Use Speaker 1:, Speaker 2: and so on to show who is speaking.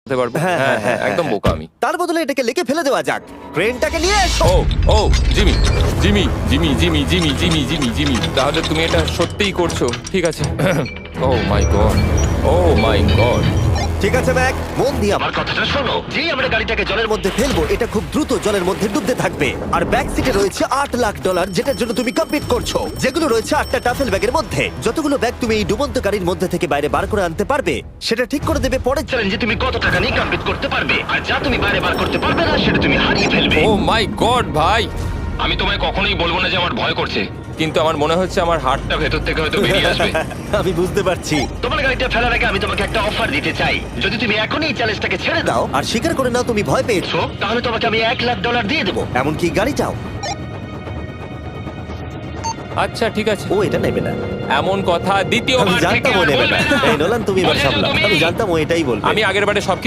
Speaker 1: বলতে পারবো।
Speaker 2: হ্যাঁ,
Speaker 1: হ্যাঁ
Speaker 2: হ্যাঁ,
Speaker 1: হ্যাঁ
Speaker 2: হ্যাঁ,
Speaker 1: একদম
Speaker 2: হ্যাঁ।
Speaker 1: বোকা আমি।
Speaker 2: তার বদলে এটাকে লেকে ফেলে দেওয়া যাক। ক্রেনটাকে নিয়ে এসো।
Speaker 1: Oh oh Jimmy Jimmy Jimmy Jimmy Jimmy Jimmy Jimmy Jimmy তাহলে তুমি এটা সত্যিই করছো? ঠিক আছে। Oh my God, oh my God.
Speaker 2: ঠিক আছে ম্যাক, মন দিয়ে
Speaker 3: আমার কথাটা শোনো, যেই আমরা গাড়িটাকে
Speaker 2: জলের মধ্যে ফেলবো এটা খুব দ্রুত জলের মধ্যে ডুবতে থাকবে। আর ব্যাক সিটে রয়েছে $8 লাখ যেটার জন্য তুমি কমপ্লিট করছো, যেগুলো রয়েছে 8টা টাফেল ব্যাগের মধ্যে। যতগুলো ব্যাগ তুমি এই ডুবন্ত গাড়ির মধ্যে থেকে বাইরে বার করে আনতে পারবে সেটা ঠিক করে দেবে পরের
Speaker 3: চ্যালেঞ্জে তুমি কত টাকা নিয়ে কমপ্লিট করতে পারবে, আর যা তুমি বাইরে বার করতে পারবে না সেটা তুমি হারিয়ে ফেলবে।
Speaker 1: ও মাই গড ভাই,
Speaker 3: আমি তোমায় কখনোই বলবো না যে আমার ভয় করছে,
Speaker 1: কিন্তু আমার মনে হচ্ছে আমার হার্টটা
Speaker 3: এটা ভেতর থেকে হয়তো বেরিয়ে আসবে।
Speaker 2: আমি বুঝতে পারছি।
Speaker 3: তোমার গাড়িটা ফেলার আগে আমি তোমাকে একটা অফার দিতে চাই। যদি তুমি এখনই এই চ্যালেঞ্জটাকে ছেড়ে দাও,
Speaker 2: দাও আর স্বীকার করে নাও তুমি ভয় পেয়েছো,
Speaker 3: তাহলে তোমাকে আমি $1 লাখ দিয়ে দেবো।
Speaker 2: এমনকি গাড়িটাও।
Speaker 1: আচ্ছা ঠিক আছে,
Speaker 2: ও এটা নেবে না।
Speaker 1: এমন কথা দ্বিতীয়
Speaker 2: আমি জানতাম ও নেবে না। এই নোলান তুমি এবার সামলাও, আমি জানতাম ও এটাই বলবে।
Speaker 1: আমি আগের বারে সবকিছু